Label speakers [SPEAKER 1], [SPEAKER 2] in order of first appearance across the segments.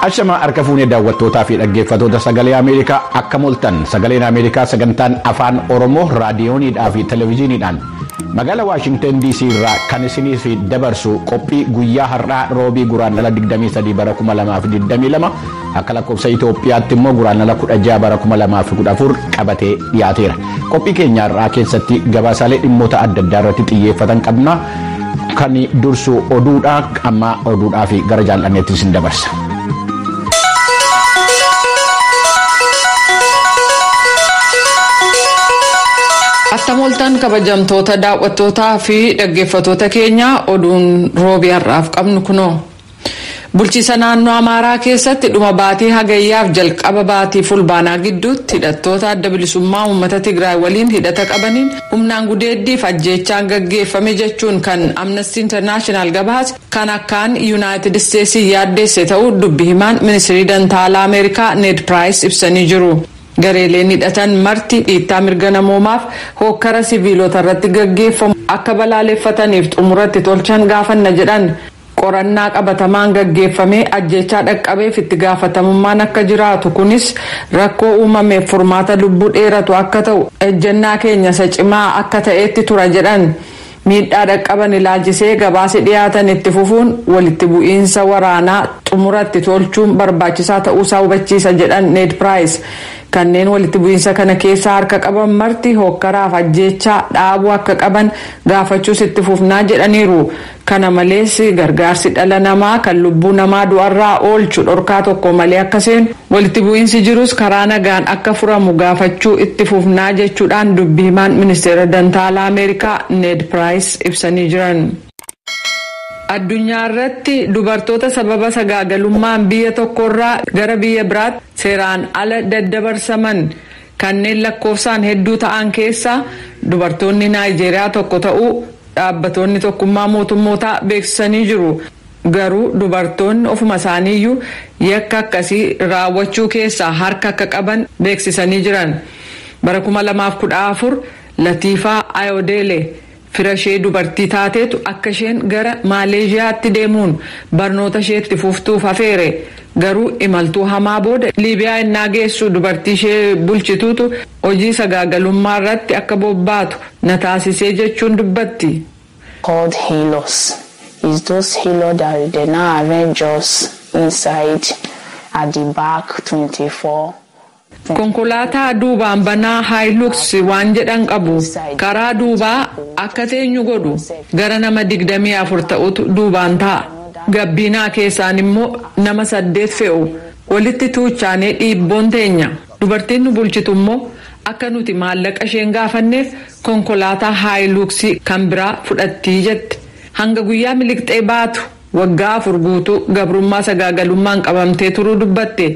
[SPEAKER 1] Ashama harka fuunee daawwattootaa fi dhaggeeffattoota sagalee Ameerikaa akka mul'atan sagaleen Ameerikaa sagantaan afaan Oromoo raadiyooniidhaa fi televezyiiniidhaan magaalaa Waashingtan DC irraa kan isiniif dabarsu qophii guyyaa har'aa roobii guraandhala 23 bara 2022 akka lakkoofsa Itoophiyaatti immoo guraandhala 16 bara 2014 qabatee dhiyaateera. Qophii keenya har'aa keessatti gabaasaalee dhimmoota adda addaa irratti xiyyeeffatan qabna. Kan dursu oduudha amma oduudhaa fi gara jaalanneetti isin dabarsa.
[SPEAKER 2] Attamoltaan kabajamtoota daawwattootaa fi dhaggeeffattoota keenya oduun roobii har'aaf qabnu kunoo. Bulchiisa naannoo Amaaraa keessatti dhuma baatii hagayyaaf jalqaba baatii fulbaanaa gidduutti hidhattoota adda bilisummaa uummata Tigraay waliin hidhata qabaniin humnaan gudeeddiif ajjeechaan gaggeeffame jechuun kan Amnesty International gabaase kan akkaan United States yaaddeesse ta'uu dubbi himaan ministirii dantaalaa Ameerikaa Ned Price ibsanii jiru. Gareeleen hidhatan marti dhiittaa mirga namoomaaf hokkara siviilota irratti gaggeeffamu akka balaaleffataniif xumuratti tolchan gaafanna jedhan. Qorannaa qabatamaan gaggeeffamee ajjeechaa dhaqqabeef itti gaafatamummaan akka jiraatu kunis rakkoo uumameef furmaata lubbuu dheeratu akka ta'u ejjennaa keenya isa cimaa akka ta'etti tura jedhan. Miidhaa dhaqqaban ilaalchisee gabaasa dhiyaatan itti fufuun walitti bu'iinsa waraanaa xumuratti tolchuun barbaachisaa ta'uusaa hubachiisa jedhan Ned Price. Kanneen walitti bu'iinsa kana keessa harka qaban marti hokkaraaf ajjeechaa dhaabuu akka qaban gaafachuus itti fufnaa jedhaniiru. Kana malees gargaarsi dhala namaa kan lubbuu namaa du'arraa oolchu dhorkaa tokko malee akka seenu walitti bu'iinsi jirus karaa nagaan akka furamu gaafachuu itti fufnaa jechuudhaan dubbi himaan ministeera dantaalaa Ameerikaa Ned Price ibsanii jiran. Addunyaa irratti dubartoota sababa sagaagalummaan biyya tokkorraa gara biyya biraatti seeraan ala daddabarsaman kanneen lakkoofsaan hedduu ta'an keessaa dubartoonni Naayijeeriyaa tokko ta'uu dhaabbattoonni tokkummaa mootummootaa beeksisanii jiru. Garuu dubartoonni ofuma isaaniiyyuu yakka akkasii raawwachuu keessaa harka akka qaban beeksisanii jiran. Bara 2014 Latiifaa Ayodeele firashee dubartii taateetu akka isheen gara Maaleeshiyaatti deemuun barnoota isheetti fuftuuf hafeere. Garuu imaltuu hamaa booda Liibiyaa innaa geessu dubartii ishee bulchituutu hojii sagaagalummaa irratti akka bobbaatu na taasisee jechuun dubbatti.
[SPEAKER 3] Called Helos is those Helo that they now arrange us inside at the back 24.
[SPEAKER 2] Konkolaataa duubaan banaa Hilux waan jedhan qabu karaa duubaa akka teenyu godhu gara nama 24 ta'utu duubaan ta'a. Gabbinaa keessaan immoo nama 8 fe'u walitti tuuchaanee dhiibboon teenya. Dubartiin nu bulchitu immoo akka nuti maallaqa isheen gaafanneef konkolaataa Hilux kan biraa fudhattii jette. Hanga guyyaa miliqxee baatu waggaa 4 guutuu gabrummaa sagaagalummaan qabamtee turuu dubbatte.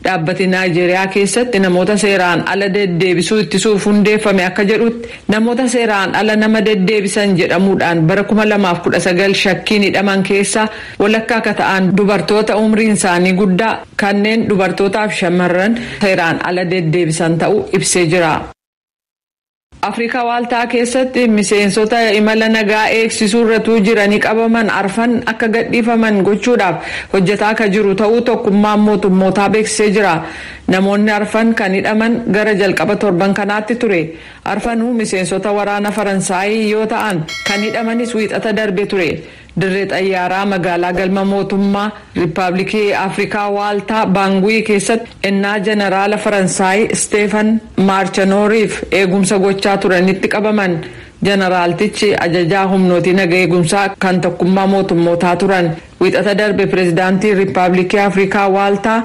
[SPEAKER 2] Dhaabbati Naayijeeriyaa keessatti namoota seeraan ala deddeebisuu ittisuuf hundeeffame akka jedhutti namoota seeraan ala nama deddeebisan jedhamuudhaan bara 2019 shakkiin hidhaman keessaa walakkaa akka ta'an dubartoota umriin isaanii guddaa kanneen dubartootaaf shamarran seeraan ala deddeebisan ta'uu ibsee jira. Afrikaa waaltaa keessatti miseensota imala nagaa eegsisuu irratti jiranii qabaman arfan akka gadhiifaman gochuudhaaf hojjetaa akka jiru ta'uu tokkummaan mootummootaa beeksisee jira. Namoonni arfan kan hidhaman gara jalqaba torban kanaatti ture. Arfanuu miseensota waraana Faransaayii yoo ta'an kan hidhamanis wiixata darbe ture. Dirree xayyaaraa magaalaa galma mootummaa Riippaabilikii Afrikaa Waaltaa Baanguyi keessatti ennaa jeneraala Faransaay Steefan Maarchanooriif eegumsa gochaa turanitti qabaman. Jeneraaltichi ajajaa humnooti naga eegumsaa kan tokkummaa mootummootaa turan. Wiixata darbe pireezidaantii Riippaabilikii Afrikaa Waaltaa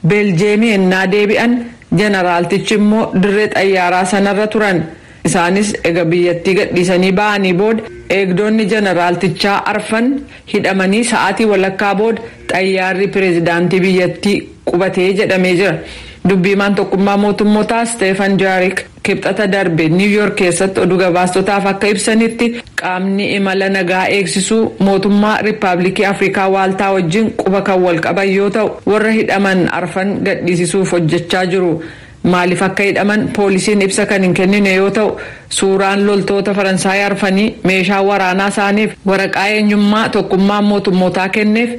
[SPEAKER 2] Beeljeemii ennaa deebi'an jeneraaltichi immoo dirree xayyaaraa sanarra turan. Isaanis ega biyyattii gadhiisanii ba'anii booda eegdonni jeneraaltichaa arfan hidhamanii sa'aatii walakkaa booda xayyaarri pireezidaantii biyyattii qubatee jedhamee jira. Dubbiimaan tokkummaa mootummootaa Steefan Jaarik kibxata darbe Niw Yoork keessatti oduu gabaastotaaf akka ibsanitti qaamni imala nagaa eegsisuu mootummaa Riippaabilikii Afrikaa Waaltaa wajjin quba kan wal qaban yoo ta'u warra hidhaman arfan gadhiisisuuf hojjechaa jiru. maaliif akka hidhaman poolisiin ibsa kan hin kennine yoo ta'u suuraan loltoota Faransaay arfanii meeshaa waraanaa isaaniif waraqaa eenyummaa tokkummaa mootummootaa kenneef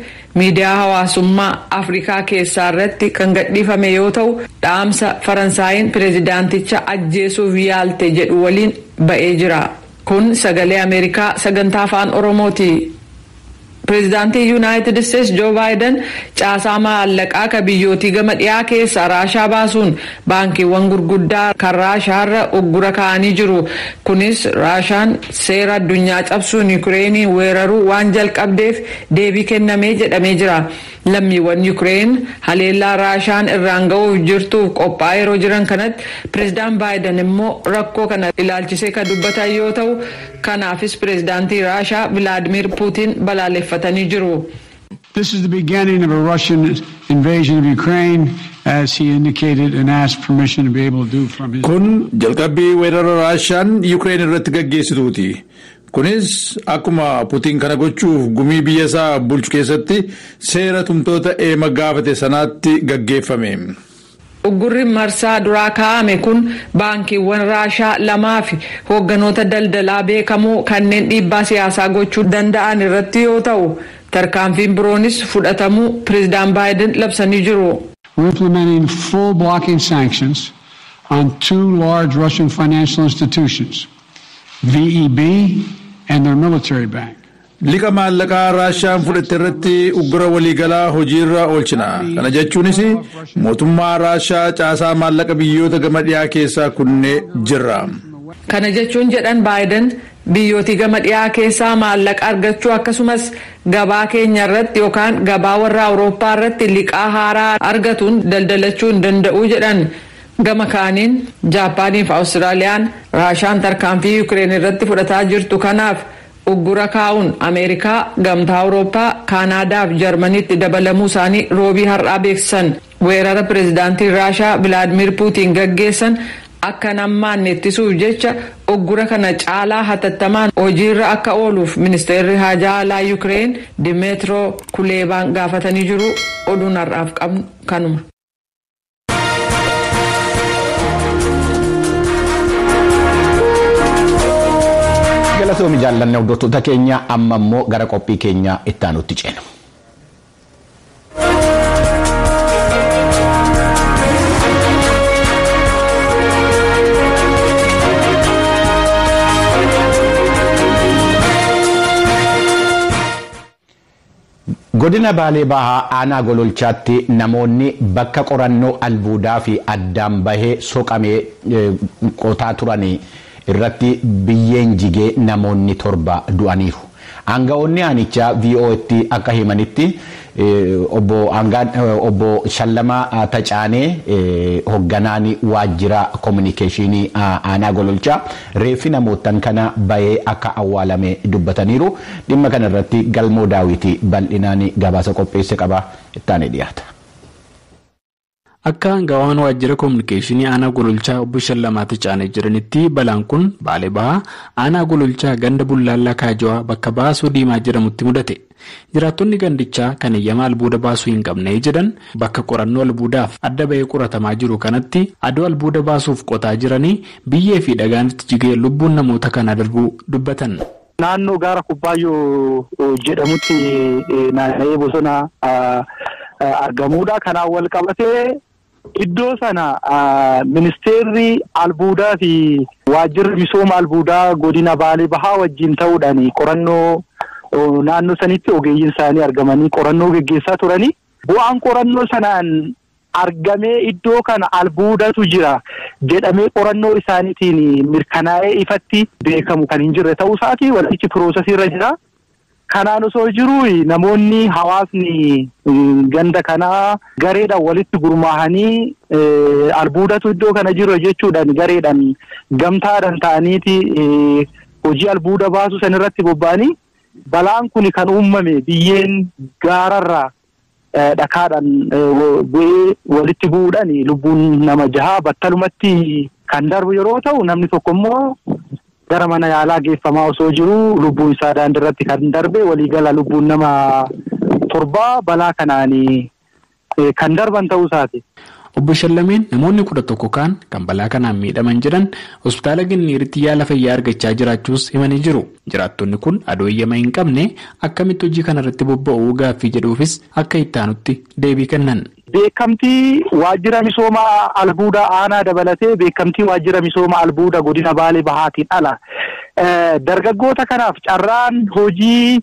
[SPEAKER 2] miidiyaa hawaasummaa Afrikaa keessaa irratti kan gadhiifame yoo ta'u dhaamsa Faransaayiin pireezidaanticha ajjeesuuf yaalte jedhu waliin ba'ee jira. Kun sagalee Ameerikaa sagantaa afaan Oromooti. Pireezidaantii Yuunaayitid Isteetsi Joo Baayiden caasaa maallaqaa ka biyyootii gama dhiyaa keessaa Raashaa baasuun baankiiwwan gurguddaa kan Raashaarra uggura kaa'anii jiru. Kunis Raashaan seera addunyaa cabsuun Yuukireenii weeraruu waan jalqabdeef deebii kennamee jedhamee jira. Lammiiwwan Yuukireen haleellaa Raashaan irraan ga'uuf jirtuuf qophaa'aa yeroo jiran kanatti pireezidaan Baayiden immoo rakkoo kana ilaalchisee kan dubbatan yoo ta'u kanaafis pireezidaantii Raashaa Vilaadimir Puutiin balaaleffatanii jiru.
[SPEAKER 4] This is the beginning of a Russian invasion of Ukraine, as he indicated and asked permission to be able to do from his...
[SPEAKER 5] Kun jalqabbii weerara Raashaan Yuukireen irratti gaggeessituuti. Kunis akkuma Puutiin kana gochuuf gumii biyya isaa bulchu keessatti seera tumtoota eema gaafate sanaatti gaggeeffame.
[SPEAKER 2] Uggurri marsaa duraa kaa'ame kun baankiiwwan Raashaa lamaa fi hoogganoota daldalaa beekamoo kanneen dhiibbaa siyaasaa gochuu danda'an irratti yoo ta'u tarkaanfiin biroonis fudhatamuu pireezidaan Baayiden labsanii jiru.
[SPEAKER 4] We're implementing full blocking sanctions on two large Russian financial institutions, VEB and their military bank.
[SPEAKER 5] Liqa maallaqaa Raashaan fudhatte irratti uggura waliigalaa hojiirra oolchina. Kana jechuunis mootummaa Raashaa caasaa maallaqa biyyoota gama dhiyaa keessaa kunne jirra.
[SPEAKER 2] Kana jechuun jedhan Baayiden biyyooti gama dhiyaa keessaa maallaqa argachuu akkasumas gabaa keenya irratti yookaan gabaa warra Awurooppaa irratti liqaa haaraa argatuun daldalachuu hin danda'u jedhan. Gama kaaniin Jaapaanii fi Awustiraaliyaan Raashaan tarkaanfii Yuukireen irratti fudhataa jirtu kanaaf uggura kaa'uun Ameerikaa, Gamtaa Awurooppaa, Kaanaadaa fi Jarmaniitti dabalamuu isaanii roobii har'aa beeksisan. Weerara pireezidaantiin Raashaa Vilaadimir Puutiin gaggeessan akka nammaanne ittisuuf jecha uggura kana caalaa hatattamaan hojiirra akka ooluuf ministeerri haajaa alaa Yuukireen Dimeetiro Kuleebaan gaafatanii jiru. Oduun har'aaf qabnu kanuma.
[SPEAKER 1] Galatoomi jaallanne hordoftoota keenya amma immoo gara qophii keenya itti aanutti ceena. Godina Baalee Bahaa aanaa Gololchaatti namoonni bakka qorannoo albuudaa fi addaan bahee soqamee qotaa turanii irratti biyyeen jigee namoonni 7 du'aniiru. Aanga'oonni aanichaa VOA'tti akka himanitti obbo Shallamaa Tacaanee hoogganaan waajjira kominikeeshinii aanaa Gololchaa reeffi namootan kana bahee akka awwaalame dubbataniiru. Dhimma kana irratti Galmoo Daawiti bal'inaan gabaasa qopheesse qaba ittaanee dhiyaata.
[SPEAKER 6] Akka aangawaan waajjira kominikeeshinii aanaa Gololchaa obbo Shallamaa Tacaanee jiranitti balaan kun Baalee Bahaa aanaa Gololchaa ganda Bullaallaa Kaajawaa bakka baasuu Diimaa jedhamutti mudate. Jiraattonni gandichaa kan eeyyama albuuda baasuu hin qabne jedhan bakka qorannoo albuudaaf adda bahee qoratamaa jiru kanatti adoo albuuda baasuuf qotaa jiranii biyyee fi dhagaanitti jigee lubbuun namoota kana darbuu dubbatan.
[SPEAKER 7] Naannoo gaara Kubbaayyoo jedhamutti naanna'ee bosona argamuudha. Kanaan wal qabatee iddoo sana ministeerri albuudaa fi waajjirri misooma albuudaa godina Baalee Bahaa wajjin ta'uudhaan qorannoo naannoo sanitti ogeeyyiin isaanii argamanii qorannoo gaggeessaa turanii bu'aan qorannoo sanaan argamee iddoo kana albuudatu jira jedhamee qorannoo isaaniitiin mirkanaa'ee ifatti beekamu kan hin jirre ta'uu isaati walitti piroosesii irra jira. Kanaan osoo jiru namoonni hawaasni ganda kanaa gareedhaan walitti gurmaahanii albuudatu iddoo kana jiru jechuudhaan gareedhaan gamtaadhaan ta'aniiti hojii albuuda baasu san irratti bobba'anii balaan kun kan uumame biyyeen gaararraa dhakaadhaan bu'ee walitti bu'uudhaan lubbuun nama 6 battalumatti kan darbu yeroo ta'u namni tokko immoo gara mana yaalaa geeffamaa osoo jiru lubbuun isaa daandirratti kan darbe waliigala lubbuun nama 7 balaa kanaan kan darban ta'uu isaati.
[SPEAKER 6] Obbo Shallameen namoonni 11 kaan kan balaa kanaan miidhaman jiran hospitaala Ginniiritti yaala fayyaa argachaa jiraachuus himanii jiru. Jiraattonni kun adoo eeyyama hin qabne akkamitti hojii kanarratti bobba'uu gaaffii jedhuufis akka ittaanutti deebii kennan.
[SPEAKER 7] Beekamtii waajjira misooma albuuda aanaa dabalatee beekamtii waajjira misooma albuuda godina Baalee Bahaatiin ala. Dargaggoota kanaaf carraan hojii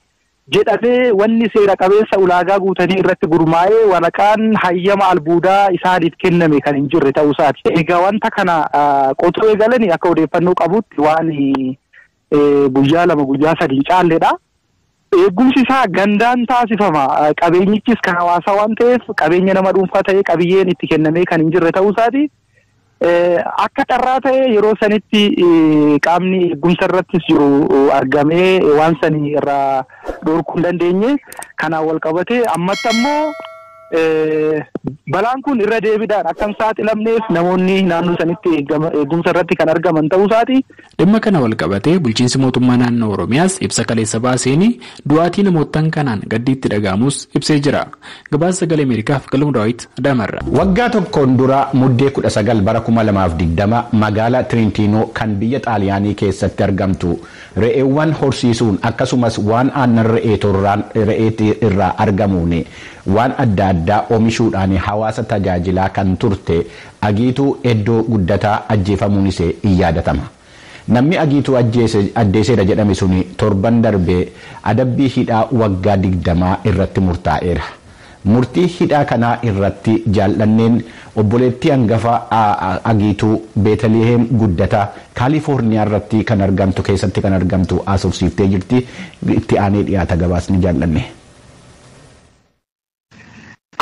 [SPEAKER 7] jedhamee wanni seera qabeessa ulaagaa guutanii irratti gurmaa'ee waraqaan hayyama albuudaa isaaniif kenname kan hin jirre ta'uu isaati. Egaa wanta kana qotuu eegalanii akka odeeffannoo qabutti waan guyyaa 2 guyyaa 3 caalleedha. Eegumsi isaa gandaan taasifama. Qabeenyichis kan hawaasaa waan ta'eef qabeenya nama dhuunfaa ta'ee qabiyyeen itti kennamee kan hin jirre ta'uu isaati. Akka carraa ta'ee yeroo sanitti qaamni eegumsa irrattis jiru argamee waan sanii irraa dhorkuu hin dandeenye. Kanaan wal qabatee ammatti ammoo balaan kun irra deebiidhaan akka hin saaxilamneef namoonni naannoo sanitti eegumsa irratti kan argaman ta'uu isaati.
[SPEAKER 6] Dhimma kana wal qabatee bulchiinsi mootummaa naannoo Oromiyaas ibsa kaleessa baaseen du'aatii namootaan kanaan gaddiitti dhaga'amus ibsee jira. Gabaasa Sagalee Ameerikaaf Galmuu Daawit Adaamarra.
[SPEAKER 1] Waggaa tokkoon dura muddee 19 bara 2020 magaalaa Tiriintiinoo kan biyya Xaaliyaanii keessatti argamtu re'eewwan horsiisuun akkasumas waan aannan re'ee irraa argamuun waan adda addaa oomishuudhaan hawaasa tajaajilaa kan turte Agiituu Eddoo Guddataa ajjeefamuunis in yaadatama. Namni Agiituu ajjeeseera jedhame suni torban darbee adabbii hidhaa waggaa 20 irratti murtaa'eera. Murtii hidhaa kanaa irratti jaallanneen obboleettii hangafa Agiituu Beetaliheem Guddataa Kaalifoorniyaa irratti kan argamtu keessatti kan argamtu asoofsiiftee jirti. Itti aanee dhiyaata gabaasni jaallanne.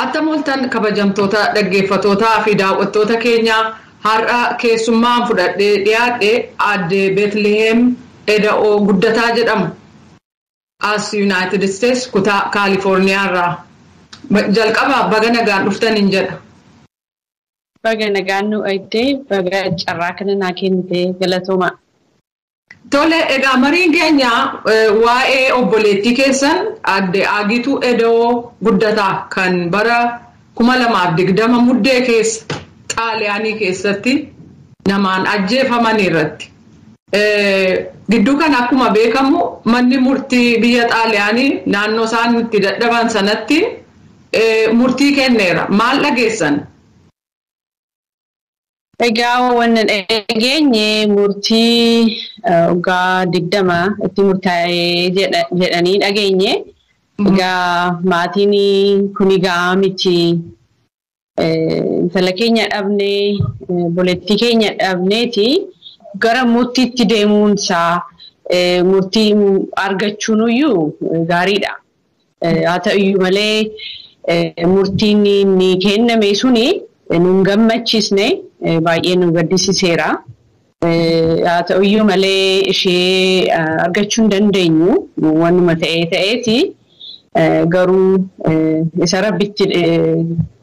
[SPEAKER 2] Attam ooltan kabajamtoota dhaggeeffatootaa fi daawwattoota keenya har'a keessummaan fudhadhee dhiyaadhe aadde Beetliheem Eda'oo Guddataa jedhamu as United States kutaa Kaalifoorniyaa irraa. Jalqabaa baga nagaan dhuftaniin jedha.
[SPEAKER 8] Baga nagaan nu eegdee baga carraa kana naa kennite galatooma.
[SPEAKER 2] Tole egaa mariin keenya waa'ee obboleettii keessan aadde Agiituu Eda'oo Guddataa kan bara 2020 muddee keessa Xaaliyaanii keessatti namaan ajjeefaman irratti. Gidduu kan akkuma beekamu manni murtii biyya Xaaliyaanii naannoo isaan itti dadhaban sanatti murtii kenneera. Maal dhageessan?
[SPEAKER 8] Egaa wannan dhageenye murtii waggaa 20 itti murtaa'ee jedhanii dhageenye. Egaa maatiin kun egaa miti intala keenya dhabnee obboleettii keenya dhabneeti gara murtiitti deemuunsaa murtii argachuun iyyuu gaariidha. Haa ta'uyyuu malee murtiin ni kenname suni nun gammachiisne baay'ee nu gaddisiiseera. Haa ta'uyyuu malee ishee argachuu hin dandeenyu wannuma ta'eeti. Garuu isa rabbitti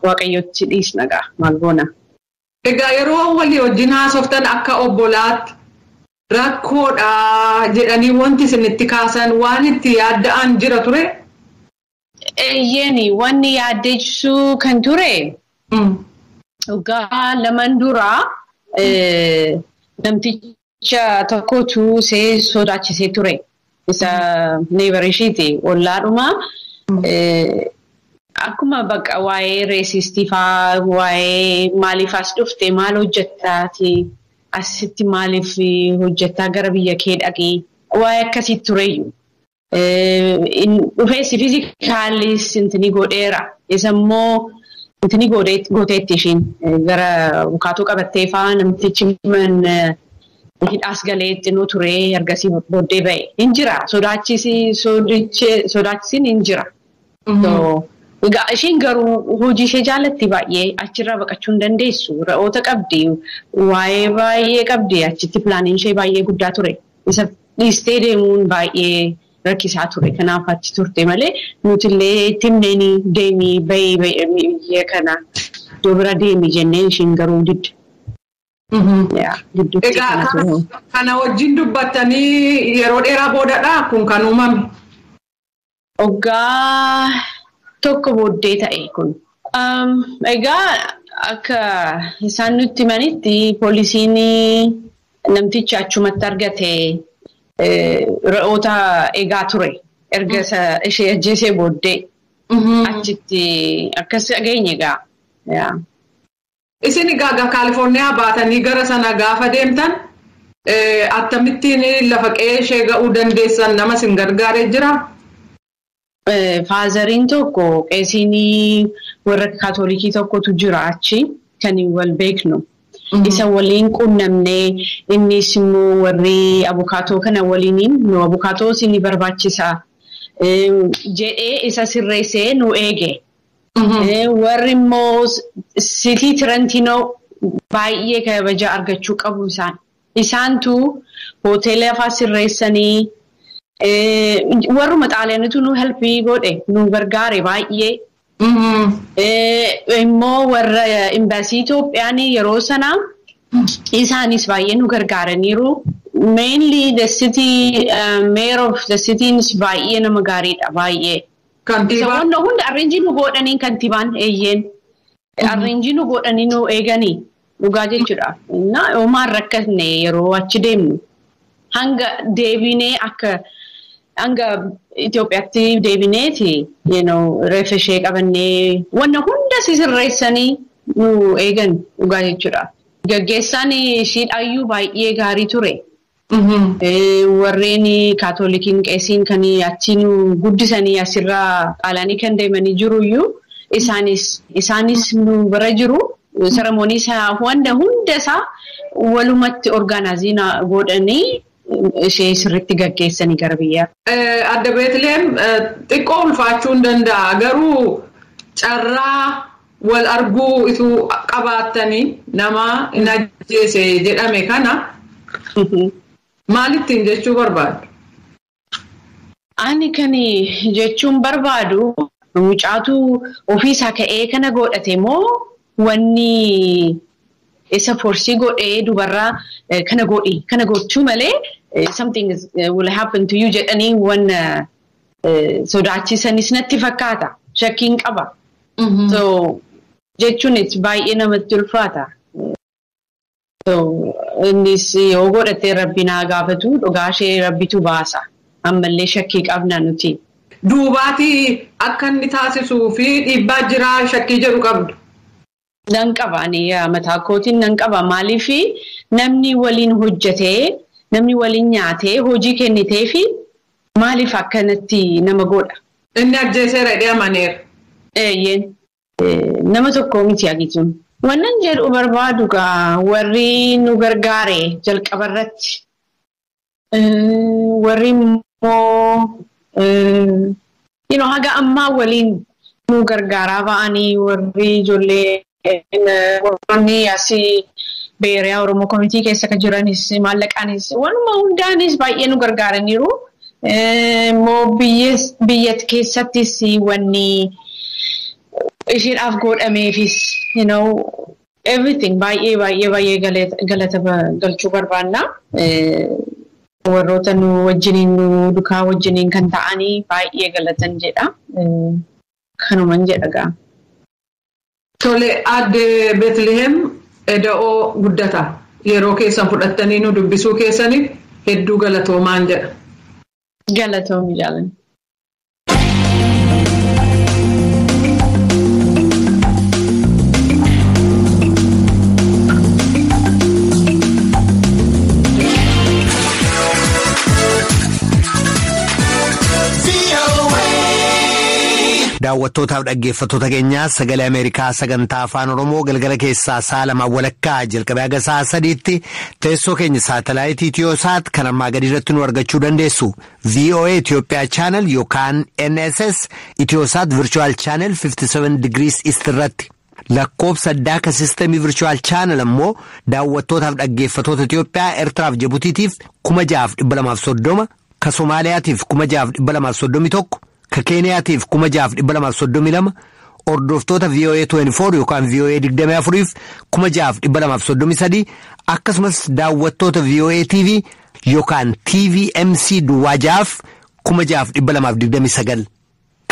[SPEAKER 8] waaqayyotti dhiisna gaa maal goona.
[SPEAKER 2] Egaa yeroo walii wajjin haasoftan akka obbolaatti rakkoodha jedhanii wanti isinitti kaasan waan itti yaadda'an jira ture?
[SPEAKER 8] Eeyyeni wanni yaaddeessuu kan ture waggaa 2 dura namticha tokkotu see sodaachisee ture. Isa neighbor isheeti ollaadhuma akkuma bakka waa'ee reesistii faa waa'ee maaliif as dhufte maal hojjettaati asitti maaliif hojjettaa gara biyya kee dhaqee waa'ee akkasii tureyyuu dhufeessi fiizikaalis intini godheera isa immoo intini gooteetti ishiin gara bukaatuu qabattee faa namtichi hidhaas galee xinoo ture ergasii booddee ba'e hin jira sodaachisiin hin jira. Egaa isheen garuu hojii ishee jaallatti baay'ee achirraa baqachuu hin dandeessu re'oota qabdi waa'ee baay'ee qabdi achitti pilaaniin ishee baay'ee guddaa ture isa dhiistee deemuun baay'ee rakkisaa ture kanaaf achi turte malee nutillee timneen deemii ba'ee biyya kana iddoo bira deemii jenneen isheen garuu didde.
[SPEAKER 2] Egaa kana wajjin dubbattanii yeroo dheeraa boodadhaa kun kan uumame?
[SPEAKER 8] Waggaa tokko booddee ta'e kun. Egaa akka isaan nutti manitti poolisiin namticha achumatti argate re'oota eegaa ture erga ishee ajjeesee booddee achitti akkas dhageenye egaa.
[SPEAKER 2] Isin egaa Kaalifoorniyaa baatanii gara sana gaafa deemtan akkamittiin lafa qe'ee ishee ga'uu dandeessan nama sin gargaaree jira?
[SPEAKER 8] Faazariin tokko qeesiin warra kaatolikii tokkotu jira achi kan wal beeknu. Isa waliin qunnamnee innis immoo warri abukaatoo kana waliiniin nu abukaatoo isin barbaachisa jedhee isa sirreessee nu eege. Warri immoo Sitii Tirantino baay'ee kabaja argachuu qabu isaantu hoteela afaa sirreessanii warruma xaaliyaanitu nu helpii godhe nu gargaare baay'ee. Immoo warra imbaasii Itoophiyaan yeroo sana isaanis baay'ee nu gargaaraniiru. Mainly the city mayor of the city baay'ee nama gaariidha baay'ee. Kantiibaan hunda arreenjii nu godhanii kantiibaan eeyyeen arreenjii nu godhanii nu eeganii dhugaa jechuudha. Oomaan rakkatne yeroo achi deemnu hanga deebinee akka hanga Itoophiyaatti deebineeti reefa ishee qabannee wanna hunda sirreessanii nu eegan dhugaa jechuudha. Gaggeessaan ishiidhaayyuu baay'ee gaarii ture. Warreen kaatolikiin qeesiin kan achi nu guddisanii asirraa xaalaanii kan deemanii jiruyyuu isaanis nu bira jiru. Saramoonii isaa hunda isaa walumatti orgaanaazii godhanii ishee sirriitti gaggeessanii gara biyyaa.
[SPEAKER 2] Adda Beetlehem xiqqoo ulfaachuu hin danda'a garuu carraa wal arguu ituu qabaatanii nama hin ajjeese jedhame kana maalittiin jechuu barbaadu?
[SPEAKER 8] Ani kan jechuun barbaadu mucaatu ofiisaa ka'ee kana godhate moo wanni isa forsii godhee dubarraa kana gochuu malee something will happen to you jedhanii wanna sodaachisanis natti fakkaata. Shakkiin qaba. So jechuun baay'ee namatti ulfaata. So innis yoo godhatee rabbi naa gaafatu dhugaa ishee rabbitu baasa. Ammallee shakkii qabna nuti.
[SPEAKER 2] Duubaatii akka inni taasisuu fi dhiibbaa jiraa shakkii jedhu qabdu.
[SPEAKER 8] Nan qaba mataa kootiin nan qaba maaliif namni waliin hojjetee namni waliin nyaatee hojii kennitee fi maaliif akkanatti nama godha.
[SPEAKER 2] Inni ajjeeseera jedhee amaneera.
[SPEAKER 8] Eeyyeen nama tokko miti agituun. Wannan jedhu barbaadu warri nu gargaare jalqabarratti warri immoo haga ammaa waliin nu gargaaraa ba'anii warri ijoollee warroonni asii beeriyaa Oromoo Komitii keessa kan jiranis maallaqaanis wanuma hundaanis baay'ee nu gargaaraniiru. Immoo biyya keessattis wanni isheedhaaf godhameefis everything baay'ee galata galchuu barbaanna. Warroota nu wajjiniin nu dukaa wajjiniin kan ta'anii baay'ee galatan jedha. Kanuman jedha gaa.
[SPEAKER 2] Tole Adde Beetlehem eda'oo guddata. Yeroo keessan fudhattanii nu dubbisuu keessaniif hedduu galatoomaan jedha.
[SPEAKER 8] Galatoomi jaalan.
[SPEAKER 9] Daawwattootaaf dhaggeeffattoota keenyaa sagalee Ameerikaa sagantaa afaan Oromoo galgala keessaa sa'a lamaa walakkaa jalqabee haga sa'a sadiitti teessoo keenya saatalaayitii Itiyoosaat kan ammaa gadi irratti nu argachuu dandeessu. VOA Itoophiyaa Channel yookaan NSS Itiyoosaat Virtual Channel 57 degrees East irratti. Lakkoofsa addaa ka sistemii Virtual Channel ammoo daawwattootaaf dhaggeeffattoota Itiyoophiyaa Eertiraaf Jibutiitiif 6,230 ka Somaaliyaatiif 6,231 ka Keeniyaatiif 6,232 hordoftoota VOA 24 yookaan VOA 24 6,233 akkasumas daawwattoota VOA TV yookaan TVMC Duwwaajaaf 6,229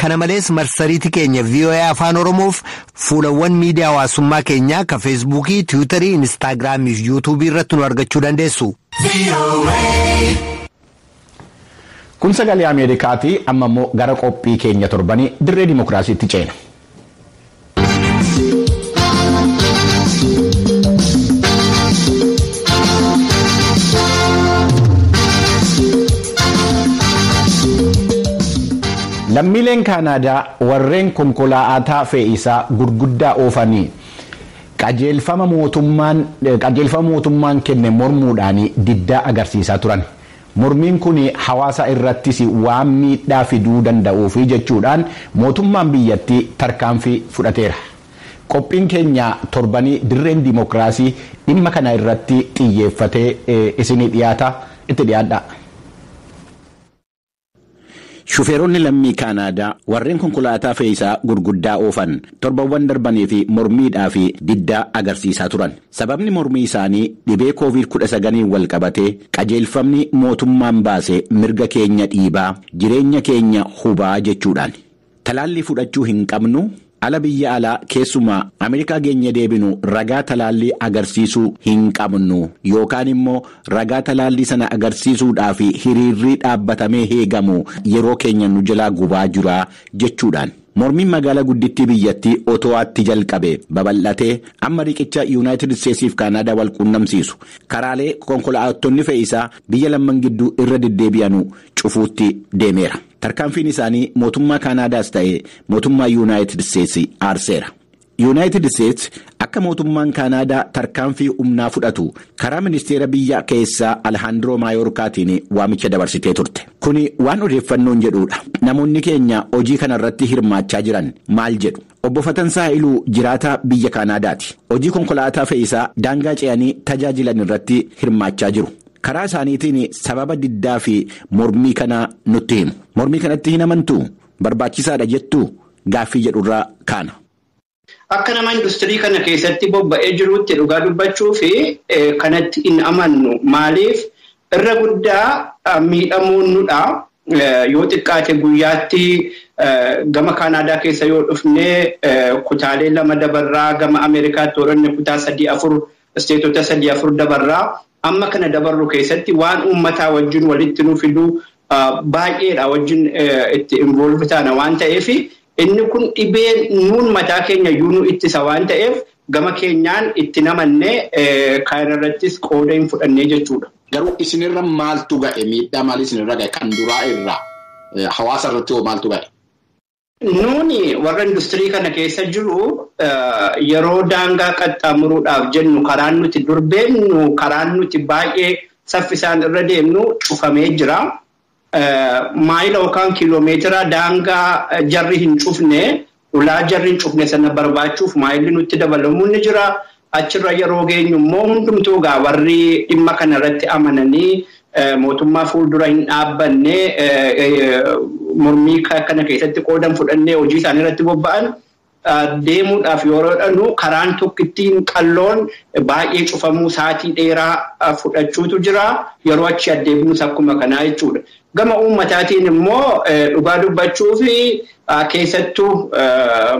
[SPEAKER 9] Kana malees marsariitii keenya VOA Afaan Oromoof fuulawwan miidiyaa hawaasummaa keenyaa ka Feesbuukii, Tiwiitarii, Inistaagiraamii fi Yuutuubii irratti nu argachuu dandeessu.
[SPEAKER 1] Kun sagalee Ameerikaati. Amma immoo gara qophii keenya torbanii dirree dimokiraasiitti ceena. Lammiileen Kaanaadaa warreen konkolaataa fe'iisaa gurguddaa oofanii qajeelfama mootummaan kenne mormuudhaan diddaa agarsiisaa turan. Mormiin kun hawaasa irrattis waan miidhaa fiduu danda'uuf jechuudhaan mootummaan biyyattii tarkaanfii fudhateera. Qophiin keenya torbanii dirreen dimokiraasii dhimma kana irratti xiyyeeffatee isinii dhiyaata. Itti dhiyaadha. Shufeeronni lammii Kaanaadaa warreen konkolaataa fe'iisaa gurguddaa oofan torbawwan darbanii fi mormiidhaa fi diddaa agarsiisaa turan. Sababni mormii isaanii dhibee COVID-19 wal qabatee qajeelfamni mootummaan baase mirga keenya dhiibaa, jireenya keenya hubaa jechuudhaan. Talaallii fudhachuu hin qabnu. Ala biyya alaa keessumaa Ameerikaa geenya deebinu ragaa talaallii agarsiisuu hin qabnu yookaan immoo ragaa talaallii sana agarsiisuudhaaf hiriirri dhaabbatamee eegamu yeroo keenya nu jalaa gubaa jira jechuudhaan. Mormiin magaalaa guddittii biyyattii Otowaatti jalqabe babal'atee amma riqicha Yuunaayitid Isteetsiif Kaanaadaa wal quunnamsiisu karaalee konkolaattonni fe'iisaa biyya lamman gidduu irra deddeebi'anu cufuutti deemeera. Tarkaanfiin isaanii mootummaa Kaanaadaas ta'e mootummaa Yuunaayitid Isteetsi aarseera. Yuunaayitid Isteetsi akka mootummaan Kaanaadaa tarkaanfii humnaa fudhatu karaa ministeera biyya keessaa Alhaandiroo Maayorkaatiin waamicha dabarsitee turte. Kuni waan odeeffannoon jedhudha. Namoonni keenya hojii kanarratti hirmaachaa jiran maal jedhu? Obbo Fatansaa Iluu jiraataa biyya Kaanaadaati. Hojii konkolaataa fe'iisaa daangaa ce'anii tajaajilan irratti hirmaachaa jiru. Karaa isaaniitiin sababa diddaa fi mormii kana nutti himu. Mormii kanatti hin amantuu? Barbaachisaadha jettuu? Gaaffii jedhurraa kaana.
[SPEAKER 10] Akka nama industirii kana keessatti bobba'ee jiruutti dhugaa dubbachuu fi kanatti hin amannu. Maaliif irra guddaa miidhamuun nudha. Yoo xiqqaate guyyaatti gama Kaanaadaa keessa yoo dhufne kutaalee 2 dabarraa gama Ameerikaatti horanne kutaa 3-4 isteetota 3-4 dabarraa. Amma kana dabarru keessatti waan uummataa wajjin walitti nu fiduu baay'eedha wajjin itti involve taana waan ta'eef inni kun dhibee nuun mataa keenya yuunu ittisa waan ta'eef gama keenyaan itti namanne kan irrattis qooda hin fudhannee jechuudha.
[SPEAKER 1] Garuu isinirra maaltu ga'e? Miidhaa maalii isinirra ga'e? Kan duraa irraa hawaasa irratti hoo maaltu ga'e?
[SPEAKER 10] Nuuni warra industirii kana keessa jiru yeroo daangaa qaxxaamuruudhaaf jennu karaan nuti durbeennu karaan nuti baay'ee saffisaan irra deemnu cufamee jira. Maayila yookaan kiiloomeetira daangaa jarri hin cufne ulaa jarri hin cufne sana barbaachuuf maayilli nutti dabalamuun ni jira. Achirra yeroo geenyu immoo hundumtuu gaa warri dhimma kana irratti amananii mootummaa fuuldura hin dhaabbanne mormii kana keessatti qoodan fudhannee hojii isaanii irratti bobba'an deemuudhaaf yeroo dhanu karaan tokkittiin qalloon baay'ee cufamuu saatii dheeraa fudhachuutu jira. Yeroo achi addeebinus akkuma kanaa jechuudha. Gama uummataatiin immoo dhugaa dubbachuu fi keessattuu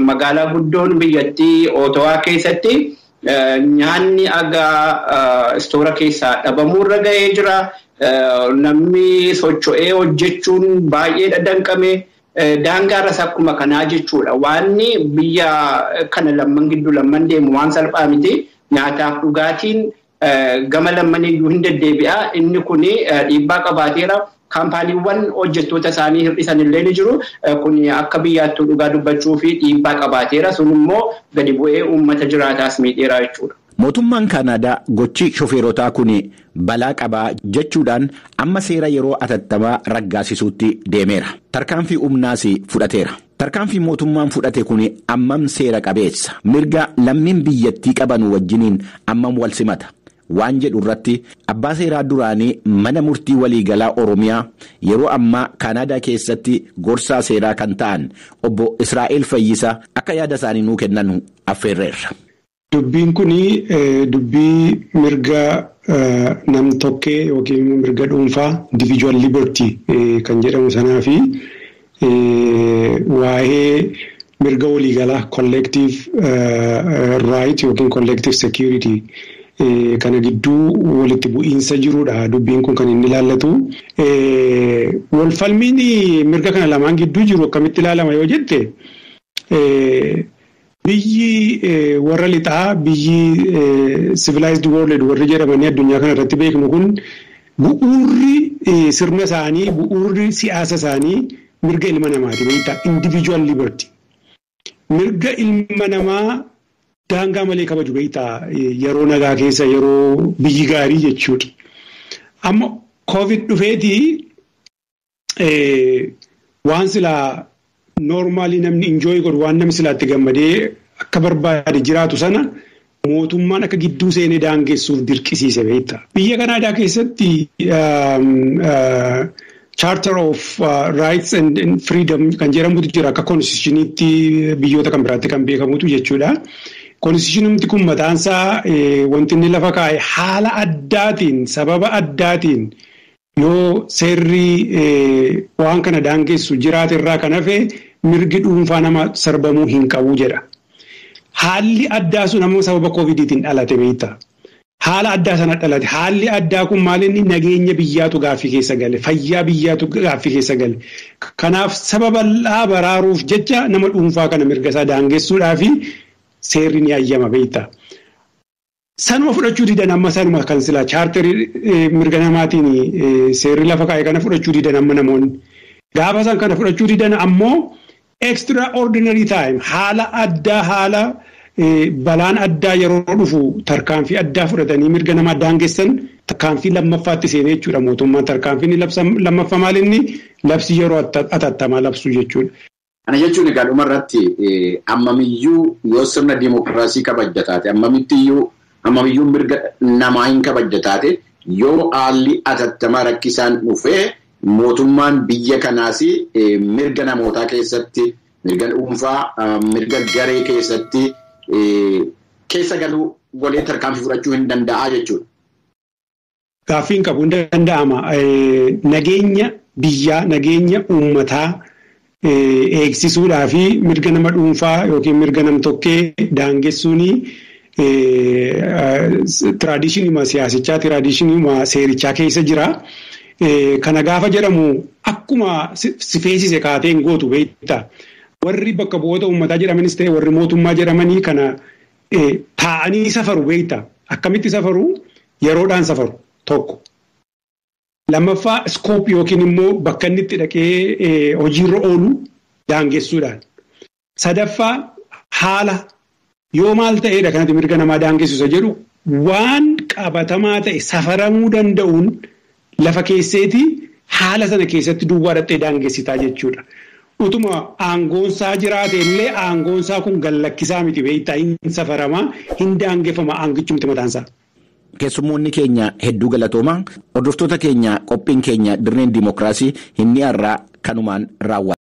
[SPEAKER 10] magaalaa guddoon biyyattii Otowaa keessatti nyaanni agaa istoora keessaa dhabamuurra ga'ee jira. Namni socho'ee hojjechuun baay'ee danqame daangaarras akkuma kanaa jechuudha. Waanni biyya kana lamman gidduu lamman deemu waan salphaa miti. Nyaataaf dhugaatiin gama lamman iyyuu hin deddeebi'a. Inni kun dhiibbaa qabaateera. Kaampaaniiwwan hojjettoota isaanii hir'isan illee ni jiru. Kun akka biyyaattuu dhugaa dubbachuu fi dhiibbaa qabaateera. Sun immoo gadi bu'ee uummata jiraataas miidheera jechuudha.
[SPEAKER 1] Mootummaan Kaanaadaa gochi shofeerotaa kun balaa qabaa jechuudhaan amma seera yeroo atattamaa raggaasisuutti deemeera. Tarkaanfii humnaas fudhateera. Tarkaanfii mootummaan fudhate kun ammam seera qabeessa? Mirga lammiin biyyattii qaban wajjiniin ammam wal simata? Waan jedhu irratti abbaa seeraa duraanii mana murtii waliigalaa Oromiyaa yeroo ammaa Kaanaadaa keessatti gorsaa seeraa kan ta'an obbo Israa'el Fayyisaa akka yaada isaanii nuu kennan affeerreerra.
[SPEAKER 4] Dubbiin kun dubbii mirga nam-tokkee yookiin mirga dhuunfaa individual liberty kan jedhamu sanaa fi
[SPEAKER 11] waa'ee mirga waliigalaa collective right yookiin collective security kana gidduu walitti bu'iinsa jirudha dubbiin kun kan inni ilaallatu. Walfalmiin mirga kana lamaan gidduu jiru akkamitti ilaalama yoo jette biyyi warra lixaa biyyi civilized world warri jedhamanii addunyaa kana irratti beeknu kun bu'uurri sirna isaanii bu'uurri siyaasa isaanii mirga ilma namaati beektaa individual liberty. Mirga ilma namaa daangaa malee kabaju beektaa yeroo nagaa keessa yeroo biyyi gaarii jechuudha. Amma COVID dhufeetii waan silaa normaalii namni enjoy godhu waan namni silaatti gammadee akka barbaade jiraatu sana mootummaan akka gidduu seenee daangessuuf dirqisiise beektaa. Biyya Kanaadaa keessatti Charter of Rights and Freedom kan jedhamutu jira akka konstitushiniitti biyyoota kan biraatti kan beekamutu jechuudha. Konstitushiniin kun mataansaa wanti inni lafa kaa'e haala addaatiin sababa addaatiin yoo seerri waan kana daangessu jiraate irraa kan hafe mirgi dhuunfaa nama sarbamuu hin qabu jedha. Haalli addaa sun ammoo sababa COVIDiitiin dhalate beektaa. Haala addaa sana dhalate haalli addaa kun maalinni nageenya biyyaatu gaaffii keessa gale fayyaa biyyaatu gaaffii keessa gale. Kanaaf sababa baraaruuf jecha nama dhuunfaa kana mirga isaa daangessuudhaa fi seerri ni hayyama beektaa. Sanuma fudhachuu didan amma sanuma kan silaa chaarterii mirga namaatiin seerri lafa kaa'e kana fudhachuu didan amma namoonni. Gaafa san kana fudhachuu didan ammoo extraordinary time haala addaa haala balaan addaa yeroo dhufu tarkaanfii addaa fudhatanii mirga namaa daangessan tarkaanfii lammaffaatti seenee jechuudha mootummaan tarkaanfiin lammaffaa maalinni labsii yeroo atattamaa labsuu jechuudha.
[SPEAKER 1] Kana jechuun egaa dhumarratti ammamiyyuu yoo sirna dimokiraasii kabajjataate ammamiyyuu mirga namaa hin kabajjataate yoo haalli atattamaa rakkisaan dhufee mootummaan biyya kanaas mirga namootaa keessatti mirga dhuunfaa mirga garee keessatti keessa galuu golee tarkaanfii fudhachuu hin danda'a jechuudha.
[SPEAKER 11] Gaaffiin qabu hin danda'ama. Nageenya biyyaa nageenya uummataa eegsisuudhaa fi mirga nama dhuunfaa yookiin mirga nam tokkee daangessuuni tiraadishinii siyaasichaa tiraadishinii seerichaa keessa jira. Kana gaafa jedhamu akkuma si feesise kaateen gootu beektaa. Warri bakka bu'oota uummataa jedhamanis ta'e warri mootummaa jedhamanii kana taa'anii safaru beektaa. Akkamitti safaru yeroodhaan safaru tokko. Lammaffaa iskoop yookiin immoo bakka inni itti dhaqee hojiirra oolu daangessuudhaan. Sadaffaa haala yoo maal ta'eedha kanatti mirga namaa daangessuusa jedhu waan qabatamaa ta'e safaramuu danda'uun lafa keesseeti haala sana keessatti duwwaa dhattee daangessitaa jechuudha. Utuma aangoonsaa jiraate illee aangoonsaa kun gallakkisaa miti beektaa hin safaramaa hin daangeffama aangichi miti mataansaa.
[SPEAKER 1] Keessummoonni keenya hedduu galatoomaa hordoftoota keenya qophiin keenya dirreen dimokiraasii hin dhiyaarraa kanumaan raawwata.